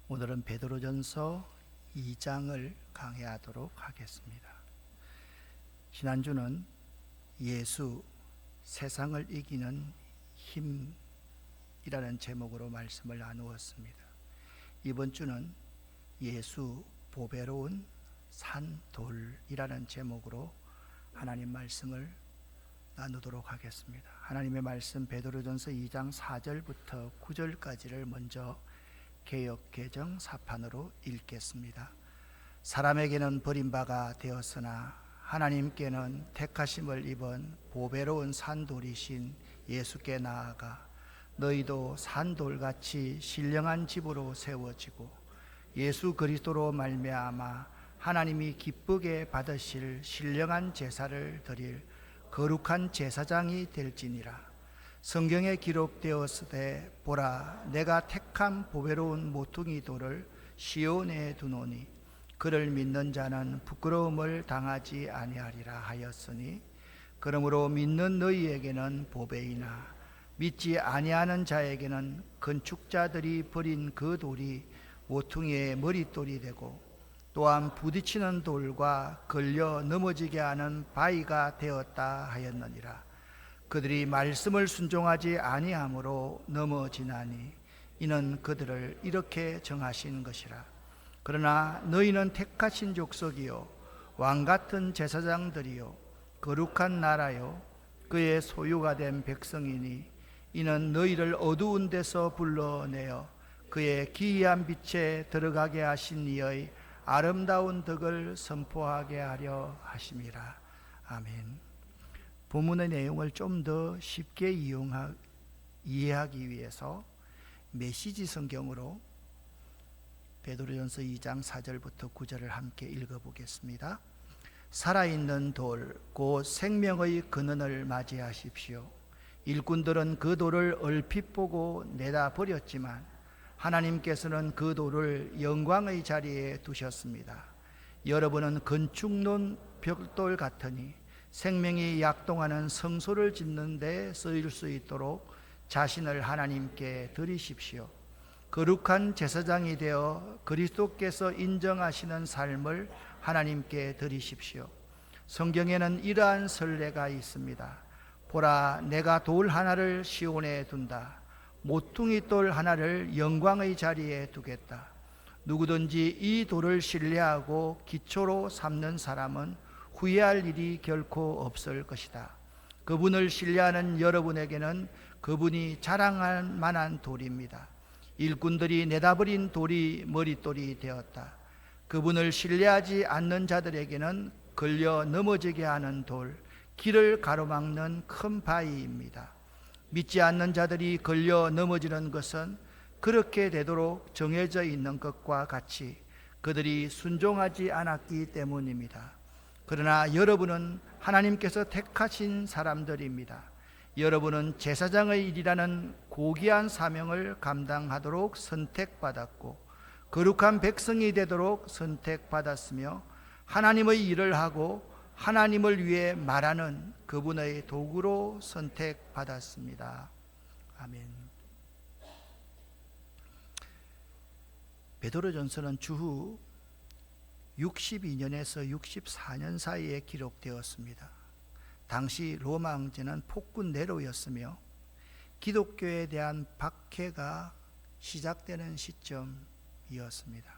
오늘은 베드로전서 2장을 강해하도록 하겠습니다. 지난주는 예수 세상을 이기는 힘이라는 제목으로 말씀을 나누었습니다. 이번 주는 예수 보배로운 산돌이라는 제목으로 하나님 말씀을 나누도록 하겠습니다. 하나님의 말씀 베드로전서 2장 4절부터 9절까지를 먼저 개역개정 사판으로 읽겠습니다. 사람에게는 버림바가 되었으나 하나님께는 택하심을 입은 보배로운 산돌이신 예수께 나아가 너희도 산돌같이 신령한 집으로 세워지고 예수 그리스도로 말미암아 하나님이 기쁘게 받으실 신령한 제사를 드릴 거룩한 제사장이 될지니라. 성경에 기록되었으되 보라 내가 택한 보배로운 모퉁이 돌을 시온에 두노니 그를 믿는 자는 부끄러움을 당하지 아니하리라 하였으니 그러므로 믿는 너희에게는 보배이나 믿지 아니하는 자에게는 건축자들이 버린 그 돌이 모퉁이의 머릿돌이 되고 또한 부딪히는 돌과 걸려 넘어지게 하는 바위가 되었다 하였느니라. 그들이 말씀을 순종하지 아니함으로 넘어지나니 이는 그들을 이렇게 정하신 것이라. 그러나 너희는 택하신 족속이요 왕같은 제사장들이요 거룩한 나라요 그의 소유가 된 백성이니 이는 너희를 어두운 데서 불러내어 그의 기이한 빛에 들어가게 하신 이의 아름다운 덕을 선포하게 하려 하심이라. 아멘. 본문의 내용을 좀 더 쉽게 이해하기 위해서 메시지 성경으로 베드로전서 2장 4절부터 9절을 함께 읽어보겠습니다. 살아있는 돌 곧 생명의 근원을 맞이하십시오. 일꾼들은 그 돌을 얼핏 보고 내다 버렸지만 하나님께서는 그 돌을 영광의 자리에 두셨습니다. 여러분은 건축론 벽돌 같으니 생명이 약동하는 성소를 짓는 데 쓰일 수 있도록 자신을 하나님께 드리십시오. 거룩한 제사장이 되어 그리스도께서 인정하시는 삶을 하나님께 드리십시오. 성경에는 이러한 선례가 있습니다. 보라 내가 돌 하나를 시온에 둔다. 모퉁이 돌 하나를 영광의 자리에 두겠다. 누구든지 이 돌을 신뢰하고 기초로 삼는 사람은 후회할 일이 결코 없을 것이다. 그분을 신뢰하는 여러분에게는 그분이 자랑할 만한 돌입니다. 일꾼들이 내다버린 돌이 머릿돌이 되었다. 그분을 신뢰하지 않는 자들에게는 걸려 넘어지게 하는 돌, 길을 가로막는 큰 바위입니다. 믿지 않는 자들이 걸려 넘어지는 것은 그렇게 되도록 정해져 있는 것과 같이 그들이 순종하지 않았기 때문입니다. 그러나 여러분은 하나님께서 택하신 사람들입니다. 여러분은 제사장의 일이라는 고귀한 사명을 감당하도록 선택받았고 거룩한 백성이 되도록 선택받았으며 하나님의 일을 하고 하나님을 위해 말하는 그분의 도구로 선택받았습니다. 아멘. 베드로전서는 주후 62년에서 64년 사이에 기록되었습니다. 당시 로마 황제는 폭군 네로였으며 기독교에 대한 박해가 시작되는 시점이었습니다.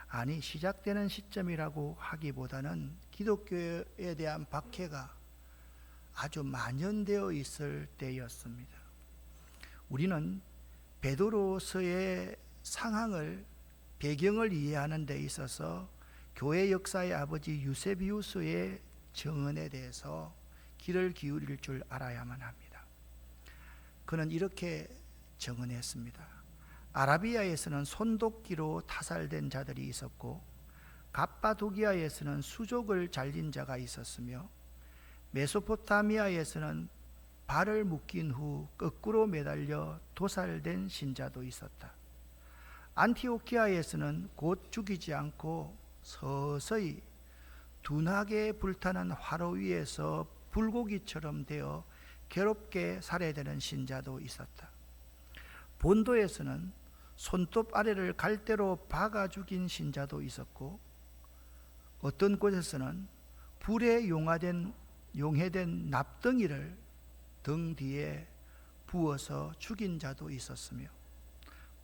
아니 시작되는 시점이라고 하기보다는 기독교에 대한 박해가 아주 만연되어 있을 때였습니다. 우리는 베드로서의 상황을 배경을 이해하는 데 있어서 교회 역사의 아버지 유세비우스의 정언에 대해서 귀를 기울일 줄 알아야만 합니다. 그는 이렇게 정언했습니다. 아라비아에서는 손도끼로 타살된 자들이 있었고 갑바도기아에서는 수족을 잘린 자가 있었으며 메소포타미아에서는 발을 묶인 후 거꾸로 매달려 도살된 신자도 있었다. 안티오키아에서는 곧 죽이지 않고 서서히 둔하게 불타는 화로 위에서 불고기처럼 되어 괴롭게 살해되는 신자도 있었다. 본도에서는 손톱 아래를 갈대로 박아 죽인 신자도 있었고, 어떤 곳에서는 불에 용해된 납덩이를 등 뒤에 부어서 죽인 자도 있었으며,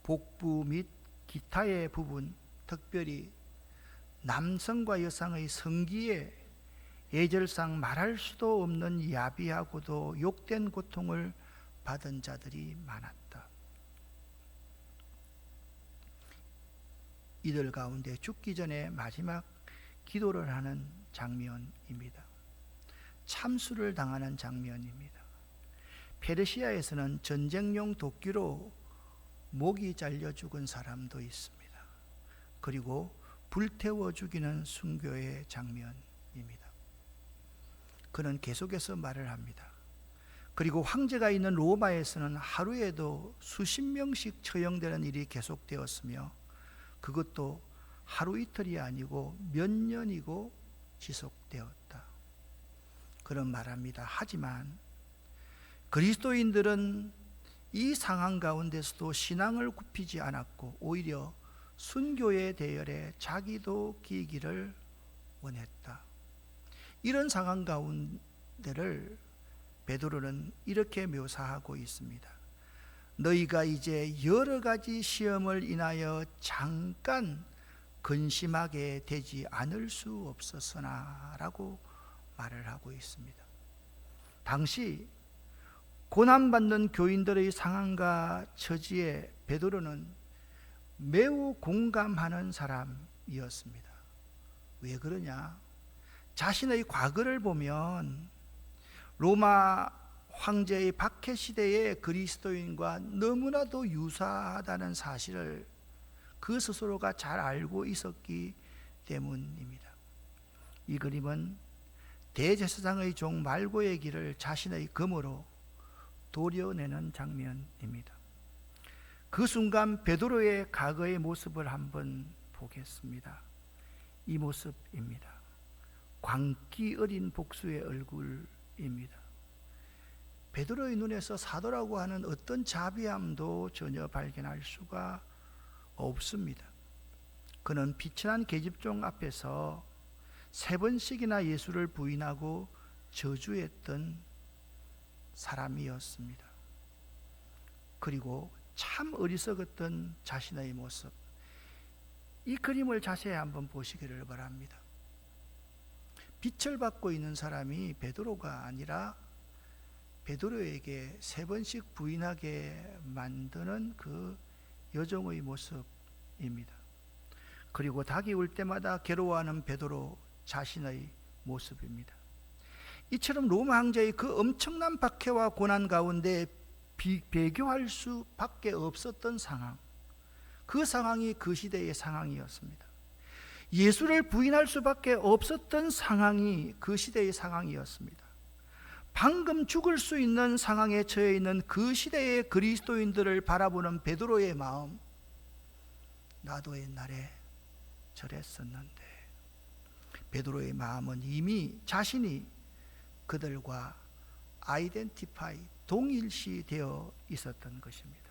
복부 및 기타의 부분, 특별히 남성과 여성의 성기에 예절상 말할 수도 없는 야비하고도 욕된 고통을 받은 자들이 많았다. 이들 가운데 죽기 전에 마지막 기도를 하는 장면입니다. 참수를 당하는 장면입니다. 페르시아에서는 전쟁용 도끼로 목이 잘려 죽은 사람도 있습니다. 그리고 불태워 죽이는 순교의 장면입니다. 그는 계속해서 말을 합니다. 그리고 황제가 있는 로마에서는 하루에도 수십 명씩 처형되는 일이 계속되었으며, 그것도 하루 이틀이 아니고 몇 년이고 지속되었다. 그런 말합니다. 하지만 그리스도인들은 이 상황 가운데서도 신앙을 굽히지 않았고, 오히려 순교의 대열에 자기도 끼기를 원했다. 이런 상황 가운데를 베드로는 이렇게 묘사하고 있습니다. 너희가 이제 여러 가지 시험을 인하여 잠깐 근심하게 되지 않을 수 없었으나 라고 말을 하고 있습니다. 당시 고난받는 교인들의 상황과 처지에 베드로는 매우 공감하는 사람이었습니다. 왜 그러냐? 자신의 과거를 보면 로마 황제의 박해 시대의 그리스도인과 너무나도 유사하다는 사실을 그 스스로가 잘 알고 있었기 때문입니다. 이 그림은 대제사장의 종 말고의 길을 자신의 검으로 도려내는 장면입니다. 그 순간 베드로의 과거의 모습을 한번 보겠습니다. 이 모습입니다. 광기 어린 복수의 얼굴입니다. 베드로의 눈에서 사도라고 하는 어떤 자비함도 전혀 발견할 수가 없습니다. 그는 비천한 계집종 앞에서 3번씩이나 예수를 부인하고 저주했던 사람이었습니다. 그리고 참 어리석었던 자신의 모습, 이 그림을 자세히 한번 보시기를 바랍니다. 빛을 받고 있는 사람이 베드로가 아니라 베드로에게 3번씩 부인하게 만드는 그 여종의 모습입니다. 그리고 닭이 울 때마다 괴로워하는 베드로 자신의 모습입니다. 이처럼 로마 황제의 그 엄청난 박해와 고난 가운데 배교할 수밖에 없었던 상황, 그 상황이 그 시대의 상황이었습니다. 예수를 부인할 수밖에 없었던 상황이 그 시대의 상황이었습니다. 방금 죽을 수 있는 상황에 처해 있는 그 시대의 그리스도인들을 바라보는 베드로의 마음, 나도 옛날에 저랬었는데. 베드로의 마음은 이미 자신이 그들과 아이덴티파이, 동일시 되어 있었던 것입니다.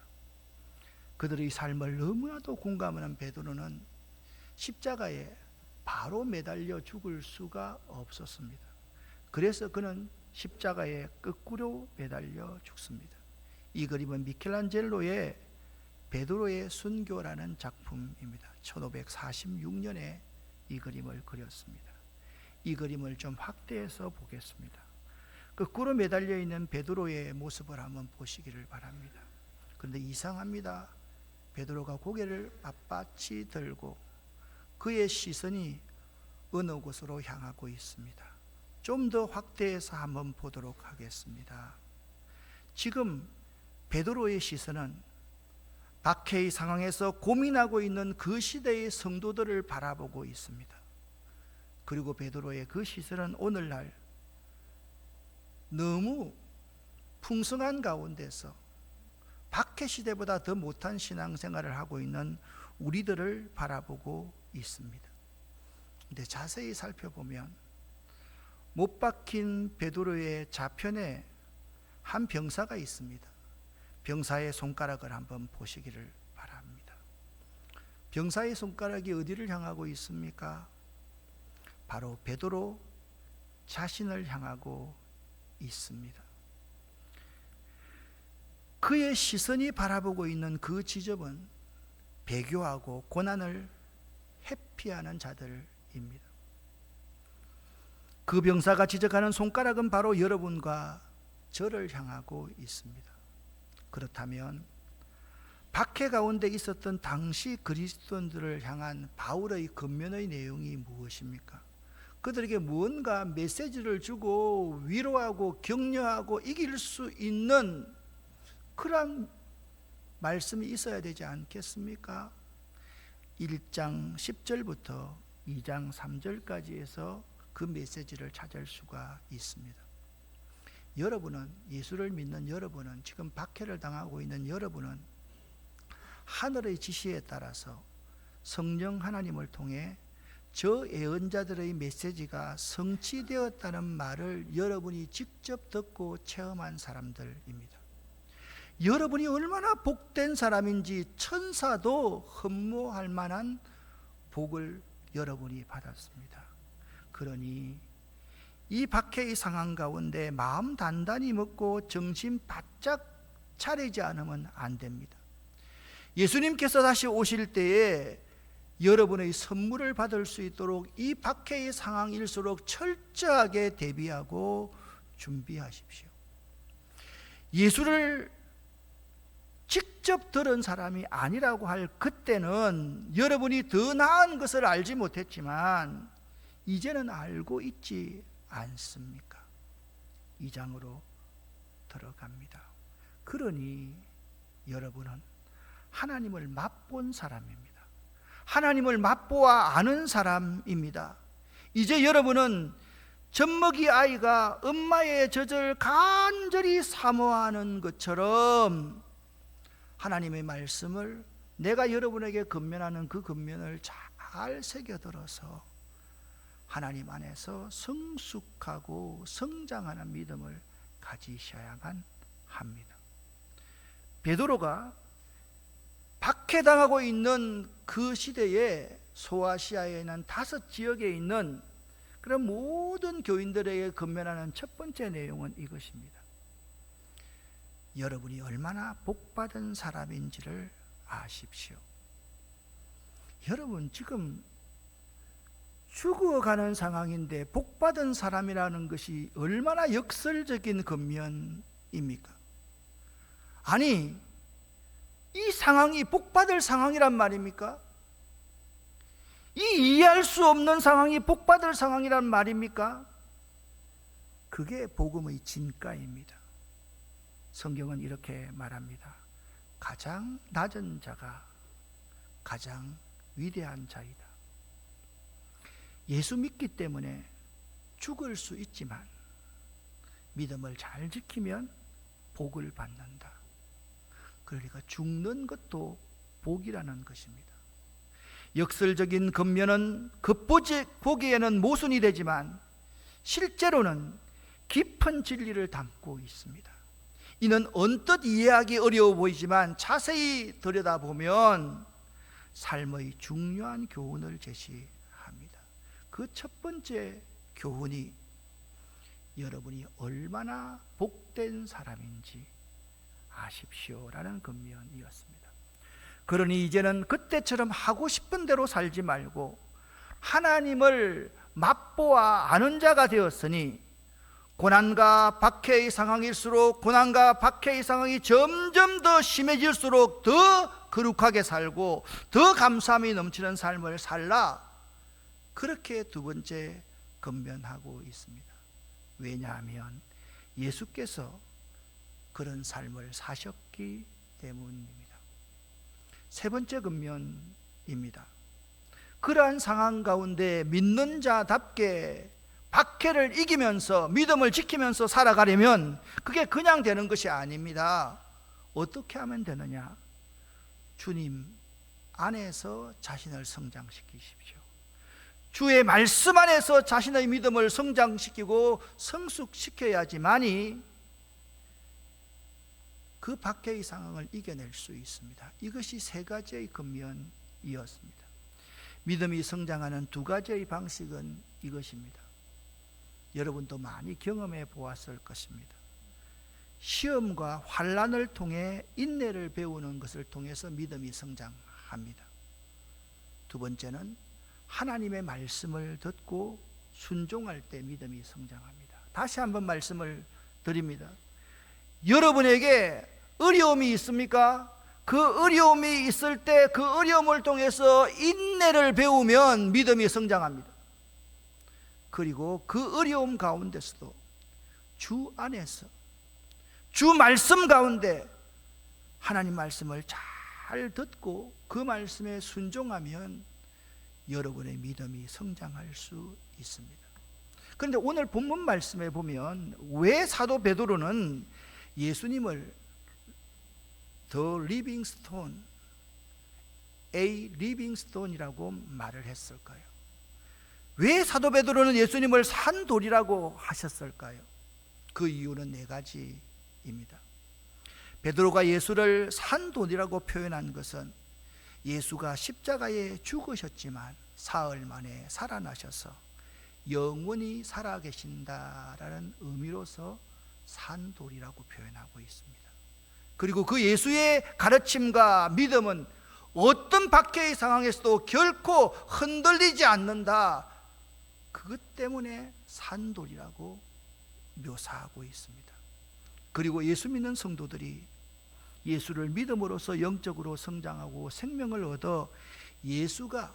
그들의 삶을 너무나도 공감하는 베드로는 십자가에 바로 매달려 죽을 수가 없었습니다. 그래서 그는 십자가에 거꾸로 매달려 죽습니다. 이 그림은 미켈란젤로의 베드로의 순교라는 작품입니다. 1546년에 이 그림을 그렸습니다. 이 그림을 좀 확대해서 보겠습니다. 거꾸로 매달려 있는 베드로의 모습을 한번 보시기를 바랍니다. 그런데 이상합니다. 베드로가 고개를 빳빳이 들고 그의 시선이 어느 곳으로 향하고 있습니다. 좀 더 확대해서 한번 보도록 하겠습니다. 지금 베드로의 시선은 박해의 상황에서 고민하고 있는 그 시대의 성도들을 바라보고 있습니다. 그리고 베드로의 그 시선은 오늘날 너무 풍성한 가운데서 박해 시대보다 더 못한 신앙생활을 하고 있는 우리들을 바라보고 있습니다. 근데 자세히 살펴보면 못 박힌 베드로의 좌편에 한 병사가 있습니다. 병사의 손가락을 한번 보시기를 바랍니다. 병사의 손가락이 어디를 향하고 있습니까? 바로 베드로 자신을 향하고 있습니다. 그의 시선이 바라보고 있는 그 지점은 배교하고 고난을 회피하는 자들입니다. 그 병사가 지적하는 손가락은 바로 여러분과 저를 향하고 있습니다. 그렇다면 박해 가운데 있었던 당시 그리스도인들을 향한 바울의 권면의 내용이 무엇입니까? 그들에게 뭔가 메시지를 주고 위로하고 격려하고 이길 수 있는 그런 말씀이 있어야 되지 않겠습니까? 1장 10절부터 2장 3절까지 해서 그 메시지를 찾을 수가 있습니다. 여러분은, 예수를 믿는 여러분은, 지금 박해를 당하고 있는 여러분은 하늘의 지시에 따라서 성령 하나님을 통해 저 예언자들의 메시지가 성취되었다는 말을 여러분이 직접 듣고 체험한 사람들입니다. 여러분이 얼마나 복된 사람인지 천사도 흠모할 만한 복을 여러분이 받았습니다. 그러니 이 박해의 상황 가운데 마음 단단히 먹고 정신 바짝 차리지 않으면 안 됩니다. 예수님께서 다시 오실 때에 여러분의 선물을 받을 수 있도록 이 박해의 상황일수록 철저하게 대비하고 준비하십시오. 예수를 직접 들은 사람이 아니라고 할 그때는 여러분이 더 나은 것을 알지 못했지만 이제는 알고 있지 않습니까? 2장으로 들어갑니다. 그러니 여러분은 하나님을 맛본 사람입니다. 하나님을 맛보아 아는 사람입니다. 이제 여러분은 젖먹이 아이가 엄마의 젖을 간절히 사모하는 것처럼 하나님의 말씀을, 내가 여러분에게 권면하는 그 권면을 잘 새겨들어서 하나님 안에서 성숙하고 성장하는 믿음을 가지셔야만 합니다. 베드로가 박해당하고 있는 그 시대에 소아시아에 있는 5 지역에 있는 그런 모든 교인들에게 권면하는 첫 번째 내용은 이것입니다. 여러분이 얼마나 복받은 사람인지를 아십시오. 여러분 지금 죽어가는 상황인데 복받은 사람이라는 것이 얼마나 역설적인 권면입니까? 아니, 이 상황이 복받을 상황이란 말입니까? 이 이해할 수 없는 상황이 복받을 상황이란 말입니까? 그게 복음의 진가입니다. 성경은 이렇게 말합니다. 가장 낮은 자가 가장 위대한 자이다. 예수 믿기 때문에 죽을 수 있지만 믿음을 잘 지키면 복을 받는다. 그러니까 죽는 것도 복이라는 것입니다. 역설적인 권면은 겉보기에는 모순이 되지만 실제로는 깊은 진리를 담고 있습니다. 이는 언뜻 이해하기 어려워 보이지만 자세히 들여다보면 삶의 중요한 교훈을 제시합니다. 그 첫 번째 교훈이 여러분이 얼마나 복된 사람인지 아십시오라는 권면이었습니다. 그러니 이제는 그때처럼 하고 싶은 대로 살지 말고 하나님을 맛보아 아는 자가 되었으니 고난과 박해의 상황일수록 고난과 박해의 상황이 점점 더 심해질수록 더 거룩하게 살고 더 감사함이 넘치는 삶을 살라, 그렇게 두 번째 권면하고 있습니다. 왜냐하면 예수께서 그런 삶을 사셨기 때문입니다. 세 번째 권면입니다. 그러한 상황 가운데 믿는 자답게 박해를 이기면서 믿음을 지키면서 살아가려면 그게 그냥 되는 것이 아닙니다. 어떻게 하면 되느냐? 주님 안에서 자신을 성장시키십시오. 주의 말씀 안에서 자신의 믿음을 성장시키고 성숙시켜야지만이 그 박해의 상황을 이겨낼 수 있습니다. 이것이 세 가지의 권면입니다. 이었습니다. 믿음이 성장하는 두 가지의 방식은 이것입니다. 여러분도 많이 경험해 보았을 것입니다. 시험과 환난을 통해 인내를 배우는 것을 통해서 믿음이 성장합니다. 두 번째는 하나님의 말씀을 듣고 순종할 때 믿음이 성장합니다. 다시 한번 말씀을 드립니다. 여러분에게 어려움이 있습니까? 그 어려움이 있을 때 그 어려움을 통해서 인내를 배우면 믿음이 성장합니다. 그리고 그 어려움 가운데서도 주 안에서 주 말씀 가운데 하나님 말씀을 잘 듣고 그 말씀에 순종하면 여러분의 믿음이 성장할 수 있습니다. 그런데 오늘 본문 말씀에 보면 왜 사도 베드로는 예수님을 The Living Stone, A Living Stone이라고 말을 했을까요? 왜 사도 베드로는 예수님을 산돌이라고 하셨을까요? 그 이유는 네 가지입니다. 베드로가 예수를 산돌이라고 표현한 것은 예수가 십자가에 죽으셨지만 사흘 만에 살아나셔서 영원히 살아계신다라는 의미로서 산돌이라고 표현하고 있습니다. 그리고 그 예수의 가르침과 믿음은 어떤 박해의 상황에서도 결코 흔들리지 않는다. 그것 때문에 산돌이라고 묘사하고 있습니다. 그리고 예수 믿는 성도들이 예수를 믿음으로써 영적으로 성장하고 생명을 얻어 예수가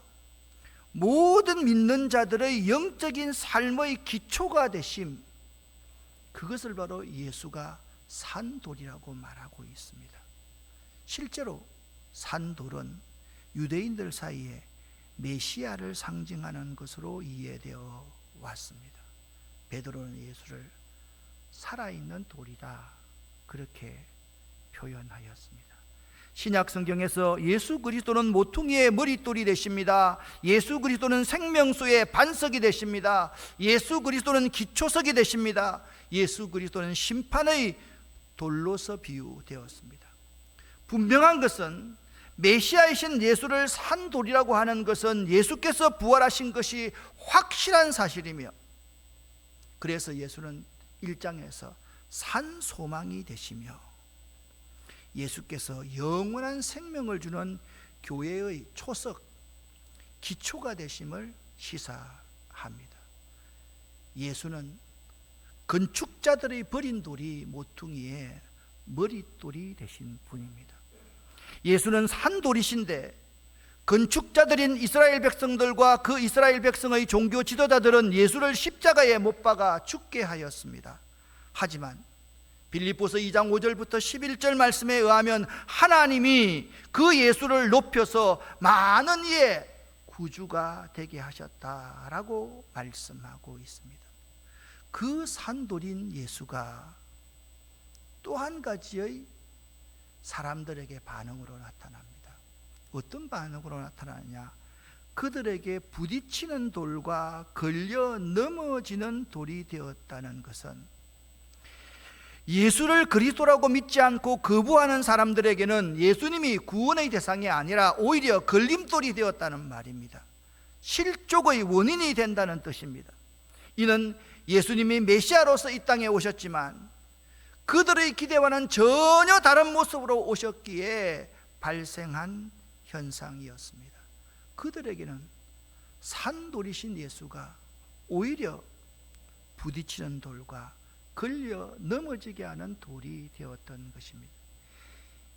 모든 믿는 자들의 영적인 삶의 기초가 되심, 그것을 바로 예수가 산돌이라고 말하고 있습니다. 실제로 산돌은 유대인들 사이에 메시아를 상징하는 것으로 이해되어 왔습니다. 베드로는 예수를 살아있는 돌이다, 그렇게 표현하였습니다. 신약 성경에서 예수 그리스도는 모퉁이의 머릿돌이 되십니다. 예수 그리스도는 생명수의 반석이 되십니다. 예수 그리스도는 기초석이 되십니다. 예수 그리스도는 심판의 돌로서 비유되었습니다. 분명한 것은 메시아이신 예수를 산돌이라고 하는 것은 예수께서 부활하신 것이 확실한 사실이며, 그래서 예수는 1장에서 산소망이 되시며 예수께서 영원한 생명을 주는 교회의 초석, 기초가 되심을 시사합니다. 예수는 건축자들의 버린 돌이 모퉁이의 머릿돌이 되신 분입니다. 예수는 산돌이신데 건축자들인 이스라엘 백성들과 그 이스라엘 백성의 종교 지도자들은 예수를 십자가에 못 박아 죽게 하였습니다. 하지만 빌립보서 2장 5절부터 11절 말씀에 의하면 하나님이 그 예수를 높여서 많은 이의 구주가 되게 하셨다라고 말씀하고 있습니다. 그 산돌인 예수가 또 한 가지의 사람들에게 반응으로 나타납니다. 어떤 반응으로 나타나느냐? 그들에게 부딪히는 돌과 걸려 넘어지는 돌이 되었다는 것은 예수를 그리스도라고 믿지 않고 거부하는 사람들에게는 예수님이 구원의 대상이 아니라 오히려 걸림돌이 되었다는 말입니다. 실족의 원인이 된다는 뜻입니다. 이는 예수님이 메시아로서 이 땅에 오셨지만 그들의 기대와는 전혀 다른 모습으로 오셨기에 발생한 현상이었습니다. 그들에게는 산돌이신 예수가 오히려 부딪히는 돌과 걸려 넘어지게 하는 돌이 되었던 것입니다.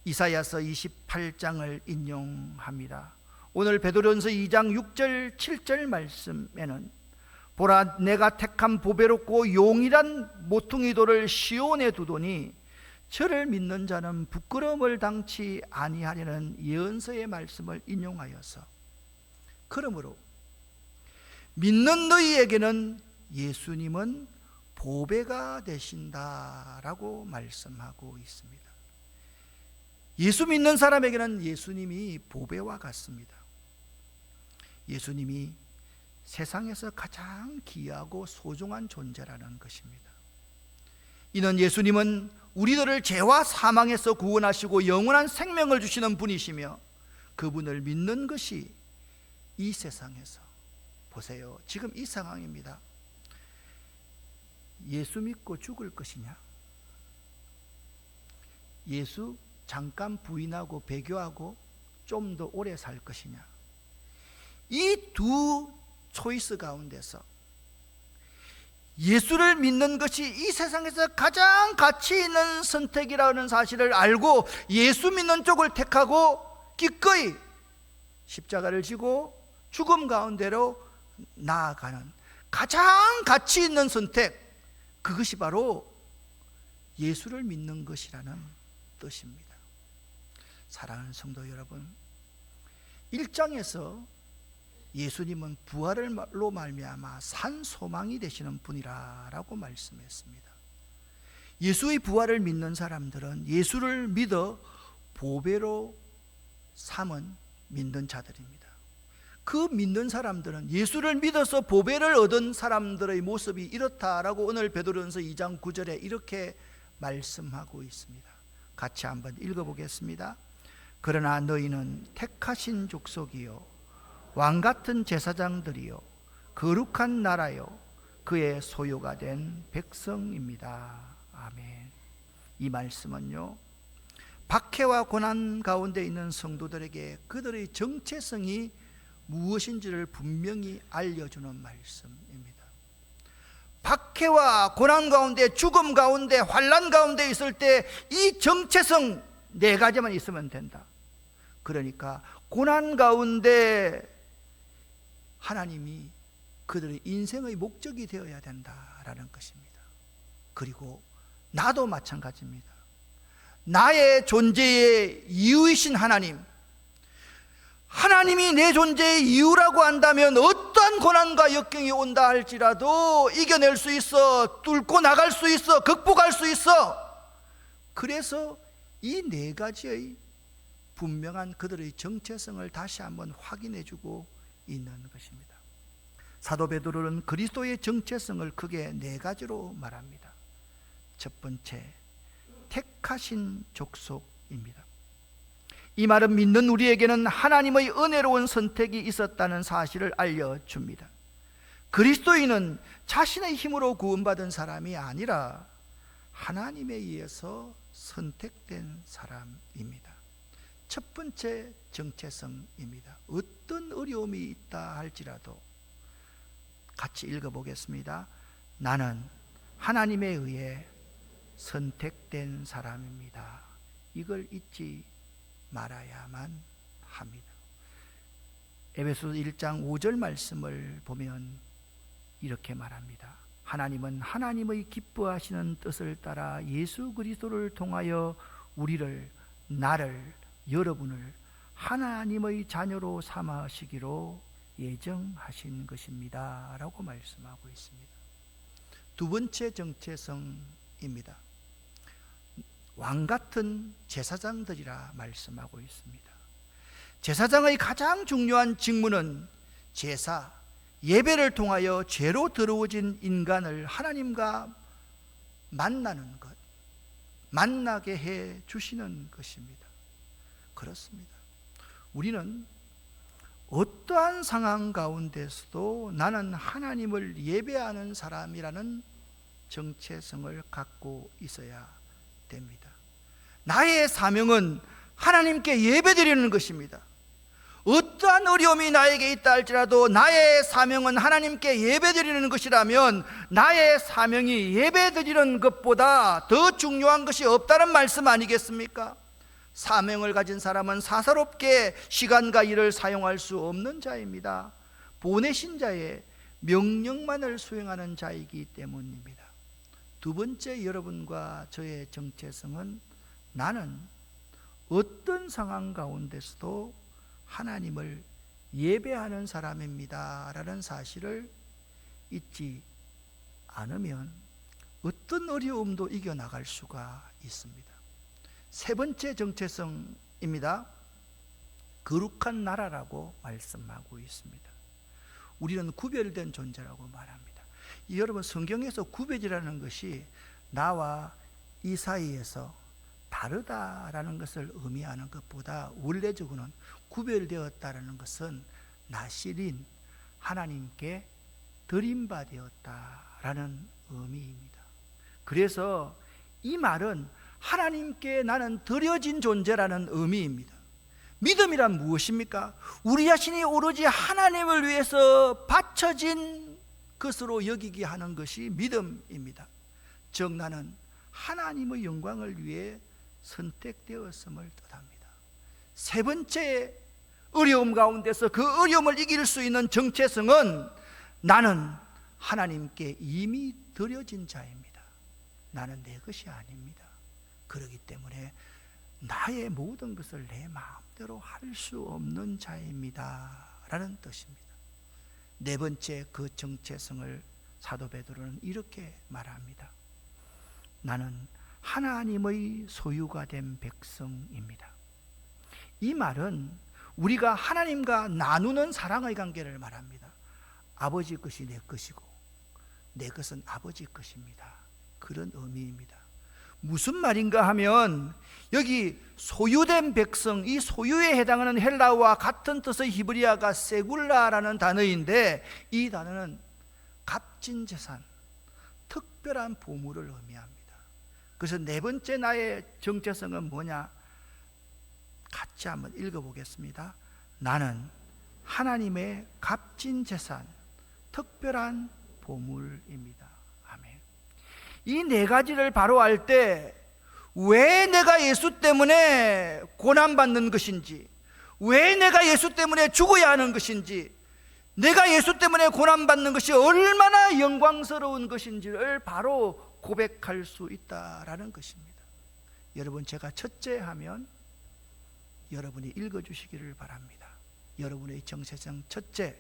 이사야서 28장을 인용합니다. 오늘 베드로전서 2장 6절 7절 말씀에는 보라, 내가 택한 보배롭고 용이란 모퉁이 돌을 시온에 두더니 저를 믿는 자는 부끄러움을 당치 아니하려는 예언서의 말씀을 인용하여서, 그러므로 믿는 너희에게는 예수님은 보배가 되신다라고 말씀하고 있습니다. 예수 믿는 사람에게는 예수님이 보배와 같습니다. 예수님이 세상에서 가장 귀하고 소중한 존재라는 것입니다. 이는 예수님은 우리들을 죄와 사망에서 구원하시고 영원한 생명을 주시는 분이시며, 그분을 믿는 것이 이 세상에서, 보세요, 지금 이 상황입니다. 예수 믿고 죽을 것이냐, 예수 잠깐 부인하고 배교하고 좀 더 오래 살 것이냐, 이 두 초이스 가운데서 예수를 믿는 것이 이 세상에서 가장 가치 있는 선택이라는 사실을 알고 예수 믿는 쪽을 택하고 기꺼이 십자가를 지고 죽음 가운데로 나아가는 가장 가치 있는 선택, 그것이 바로 예수를 믿는 것이라는 뜻입니다. 사랑하는 성도 여러분, 1장에서 예수님은 부활로 말미암아 산 소망이 되시는 분이라고 말씀했습니다. 예수의 부활을 믿는 사람들은 예수를 믿어 보배로 삼은 믿는 자들입니다. 그 믿는 사람들은 예수를 믿어서 보배를 얻은 사람들의 모습이 이렇다라고 오늘 베드로전서 2장 9절에 이렇게 말씀하고 있습니다. 같이 한번 읽어보겠습니다. 그러나 너희는 택하신 족속이요 왕같은 제사장들이요 거룩한 나라요 그의 소유가 된 백성입니다. 아멘. 이 말씀은요, 박해와 고난 가운데 있는 성도들에게 그들의 정체성이 무엇인지를 분명히 알려주는 말씀입니다. 박해와 고난 가운데, 죽음 가운데, 환난 가운데 있을 때 이 정체성 4가지만 있으면 된다. 그러니까 고난 가운데 하나님이 그들의 인생의 목적이 되어야 된다라는 것입니다. 그리고 나도 마찬가지입니다. 나의 존재의 이유이신 하나님, 하나님이 내 존재의 이유라고 한다면 어떠한 고난과 역경이 온다 할지라도 이겨낼 수 있어, 뚫고 나갈 수 있어, 극복할 수 있어. 그래서 이 4가지의 분명한 그들의 정체성을 다시 한번 확인해주고 있는 것입니다. 사도 베드로는 그리스도의 정체성을 크게 4가지로 말합니다. 첫 번째, 택하신 족속입니다. 이 말은 믿는 우리에게는 하나님의 은혜로운 선택이 있었다는 사실을 알려줍니다. 그리스도인은 자신의 힘으로 구원받은 사람이 아니라 하나님에 의해서 선택된 사람입니다. 첫 번째 정체성입니다. 어떤 어려움이 있다 할지라도 같이 읽어보겠습니다. 나는 하나님에 의해 선택된 사람입니다. 이걸 잊지 말아야만 합니다. 에베소서 1장 5절 말씀을 보면 이렇게 말합니다. 하나님은 하나님의 기뻐하시는 뜻을 따라 예수 그리스도를 통하여 우리를, 나를, 여러분을 하나님의 자녀로 삼으시기로 예정하신 것입니다 라고 말씀하고 있습니다. 두 번째 정체성입니다. 왕같은 제사장들이라 말씀하고 있습니다. 제사장의 가장 중요한 직무는 제사, 예배를 통하여 죄로 더러워진 인간을 하나님과 만나는 것, 만나게 해 주시는 것입니다. 그렇습니다. 우리는 어떠한 상황 가운데서도 나는 하나님을 예배하는 사람이라는 정체성을 갖고 있어야 됩니다. 나의 사명은 하나님께 예배드리는 것입니다. 어떠한 어려움이 나에게 있다 할지라도 나의 사명은 하나님께 예배드리는 것이라면 나의 사명이 예배드리는 것보다 더 중요한 것이 없다는 말씀 아니겠습니까? 사명을 가진 사람은 사사롭게 시간과 일을 사용할 수 없는 자입니다. 보내신 자의 명령만을 수행하는 자이기 때문입니다. 두 번째, 여러분과 저의 정체성은 나는 어떤 상황 가운데서도 하나님을 예배하는 사람입니다 라는 사실을 잊지 않으면 어떤 어려움도 이겨나갈 수가 있습니다. 세 번째 정체성입니다. 거룩한 나라라고 말씀하고 있습니다. 우리는 구별된 존재라고 말합니다. 여러분, 성경에서 구별이라는 것이 나와 이 사이에서 다 다르다라는 것을 의미하는 것보다 원래적으로는 구별되었다라는 것은 나실인 하나님께 드림받았다라는 의미입니다. 그래서 이 말은 하나님께 나는 드려진 존재라는 의미입니다. 믿음이란 무엇입니까? 우리 자신이 오로지 하나님을 위해서 바쳐진 것으로 여기게 하는 것이 믿음입니다. 즉 나는 하나님의 영광을 위해 선택되었음을 뜻합니다. 세 번째 어려움 가운데서 그 어려움을 이길 수 있는 정체성은 나는 하나님께 이미 드려진 자입니다. 나는 내 것이 아닙니다. 그렇기 때문에 나의 모든 것을 내 마음대로 할 수 없는 자입니다 라는 뜻입니다. 네 번째 그 정체성을 사도 베드로는 이렇게 말합니다. 나는 하나님의 소유가 된 백성입니다. 이 말은 우리가 하나님과 나누는 사랑의 관계를 말합니다. 아버지 것이 내 것이고 내 것은 아버지 것입니다. 그런 의미입니다. 무슨 말인가 하면 여기 소유된 백성, 이 소유에 해당하는 헬라어와 같은 뜻의 히브리어가 세굴라라는 단어인데 이 단어는 값진 재산, 특별한 보물을 의미합니다. 그래서 네 번째 나의 정체성은 뭐냐? 같이 한번 읽어보겠습니다. 나는 하나님의 값진 재산, 특별한 보물입니다. 아멘. 이 네 가지를 바로 알 때 왜 내가 예수 때문에 고난받는 것인지, 왜 내가 예수 때문에 죽어야 하는 것인지, 내가 예수 때문에 고난받는 것이 얼마나 영광스러운 것인지를 바로 고백할 수 있다라는 것입니다. 여러분, 제가 첫째 하면 여러분이 읽어주시기를 바랍니다. 여러분의 정체성 첫째,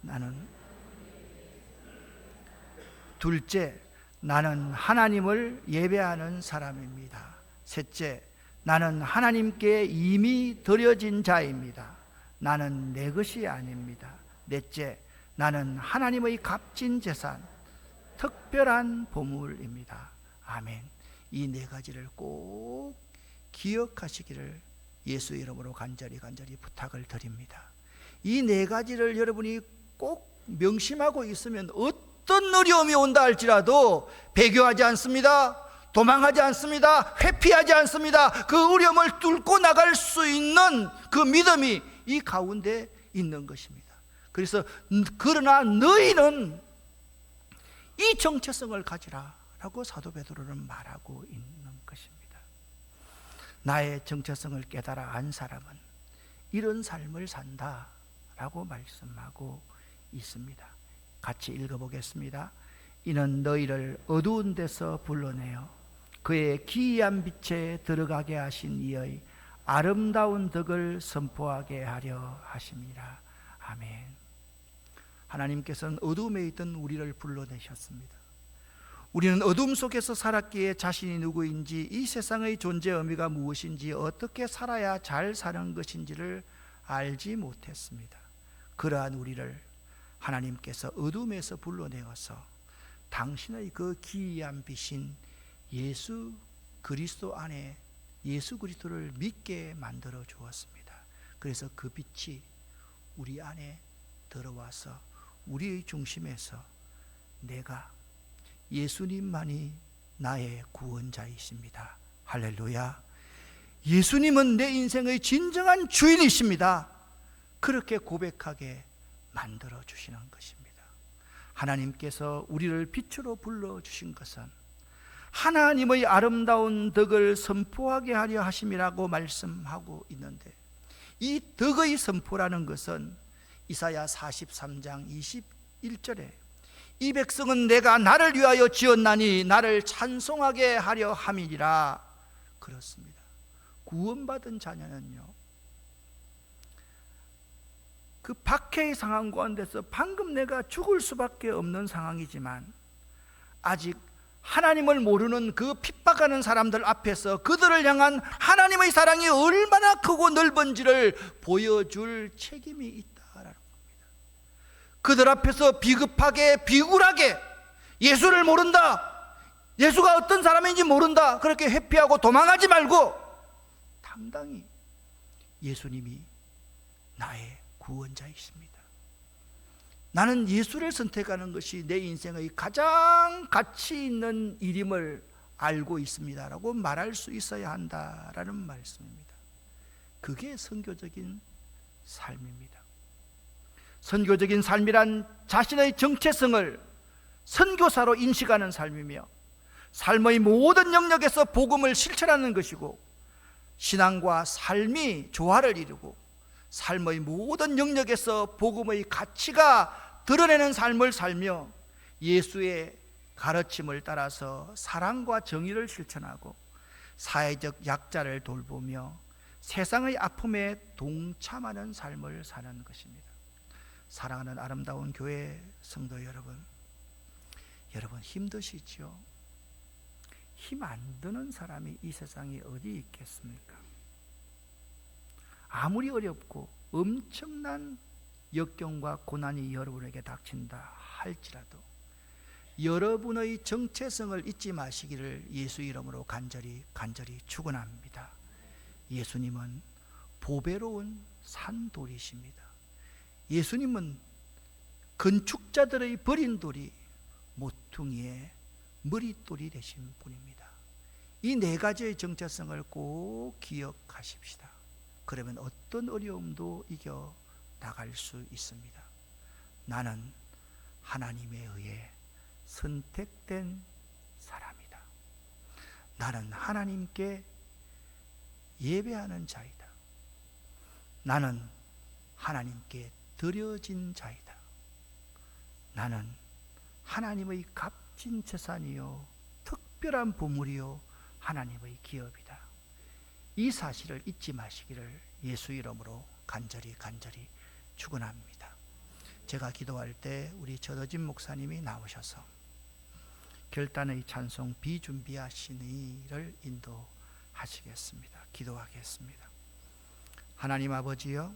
나는. 둘째, 나는 하나님을 예배하는 사람입니다. 셋째, 나는 하나님께 이미 드려진 자입니다. 나는 내 것이 아닙니다. 넷째, 나는 하나님의 값진 재산, 특별한 보물입니다. 아멘. 이 네 가지를 꼭 기억하시기를 예수 이름으로 간절히 부탁을 드립니다. 이 네 가지를 여러분이 꼭 명심하고 있으면 어떤 어려움이 온다 할지라도 배교하지 않습니다. 도망하지 않습니다. 회피하지 않습니다. 그 어려움을 뚫고 나갈 수 있는 그 믿음이 이 가운데 있는 것입니다. 그래서 그러나 너희는 이 정체성을 가지라 라고 사도 베드로는 말하고 있는 것입니다. 나의 정체성을 깨달아 안 사람은 이런 삶을 산다 라고 말씀하고 있습니다. 같이 읽어보겠습니다. 이는 너희를 어두운 데서 불러내어 그의 기이한 빛에 들어가게 하신 이의 아름다운 덕을 선포하게 하려 하심이라. 아멘. 하나님께서는 어둠에 있던 우리를 불러내셨습니다. 우리는 어둠 속에서 살았기에 자신이 누구인지, 이 세상의 존재 의미가 무엇인지, 어떻게 살아야 잘 사는 것인지를 알지 못했습니다. 그러한 우리를 하나님께서 어둠에서 불러내어서 당신의 그 기이한 빛인 예수 그리스도 안에 예수 그리스도를 믿게 만들어 주었습니다. 그래서 그 빛이 우리 안에 들어와서 우리의 중심에서 내가 예수님만이 나의 구원자이십니다. 할렐루야. 예수님은 내 인생의 진정한 주인이십니다. 그렇게 고백하게 만들어 주시는 것입니다. 하나님께서 우리를 빛으로 불러주신 것은 하나님의 아름다운 덕을 선포하게 하려 하심이라고 말씀하고 있는데, 이 덕의 선포라는 것은 이사야 43장 21절에 이 백성은 내가 나를 위하여 지었나니 나를 찬송하게 하려 함이니라. 그렇습니다. 구원받은 자녀는요, 그 박해의 상황 가운데서 방금 내가 죽을 수밖에 없는 상황이지만 아직 하나님을 모르는 그 핍박하는 사람들 앞에서 그들을 향한 하나님의 사랑이 얼마나 크고 넓은지를 보여줄 책임이 있다라는 겁니다. 그들 앞에서 비급하게 비굴하게 예수를 모른다, 예수가 어떤 사람인지 모른다, 그렇게 회피하고 도망하지 말고 당당히 예수님이 나의 구원자이십니다, 나는 예수를 선택하는 것이 내 인생의 가장 가치 있는 일임을 알고 있습니다 라고 말할 수 있어야 한다라는 말씀입니다. 그게 선교적인 삶입니다. 선교적인 삶이란 자신의 정체성을 선교사로 인식하는 삶이며 삶의 모든 영역에서 복음을 실천하는 것이고, 신앙과 삶이 조화를 이루고 삶의 모든 영역에서 복음의 가치가 드러내는 삶을 살며 예수의 가르침을 따라서 사랑과 정의를 실천하고 사회적 약자를 돌보며 세상의 아픔에 동참하는 삶을 사는 것입니다. 사랑하는 아름다운 교회 성도 여러분, 여러분 힘드시죠? 힘 안 드는 사람이 이 세상에 어디 있겠습니까? 아무리 어렵고 엄청난 역경과 고난이 여러분에게 닥친다 할지라도 여러분의 정체성을 잊지 마시기를 예수 이름으로 간절히 축원합니다. 예수님은 보배로운 산돌이십니다. 예수님은 건축자들의 버린 돌이 모퉁이의 머릿돌이 되신 분입니다. 이 네 가지의 정체성을 꼭 기억하십시다. 그러면 어떤 어려움도 이겨 나갈 수 있습니다. 나는 하나님에 의해 선택된 사람이다. 나는 하나님께 예배하는 자이다. 나는 하나님께 드려진 자이다. 나는 하나님의 값진 재산이요 특별한 보물이요 하나님의 기업이다. 이 사실을 잊지 마시기를 예수 이름으로 간절히 축원합니다. 제가 기도할 때 우리 전어진 목사님이 나오셔서 결단의 찬송 비준비하시니를 인도하시겠습니다. 기도하겠습니다. 하나님 아버지여,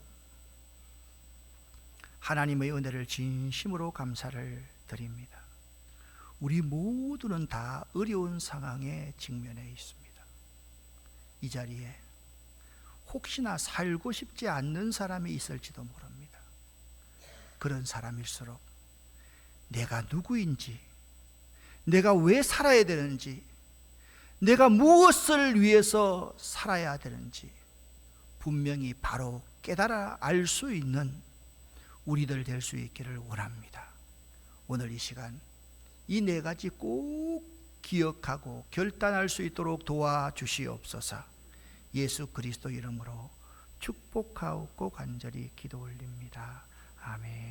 하나님의 은혜를 진심으로 감사를 드립니다. 우리 모두는 다 어려운 상황에 직면해 있습니다. 이 자리에 혹시나 살고 싶지 않는 사람이 있을지도 모릅니다. 그런 사람일수록 내가 누구인지, 내가 왜 살아야 되는지, 내가 무엇을 위해서 살아야 되는지 분명히 바로 깨달아 알 수 있는 우리들 될 수 있기를 원합니다. 오늘 이 시간 이 네 가지 꼭 기억하고 결단할 수 있도록 도와주시옵소서. 예수 그리스도 이름으로 축복하옵고 간절히 기도 올립니다. 아멘.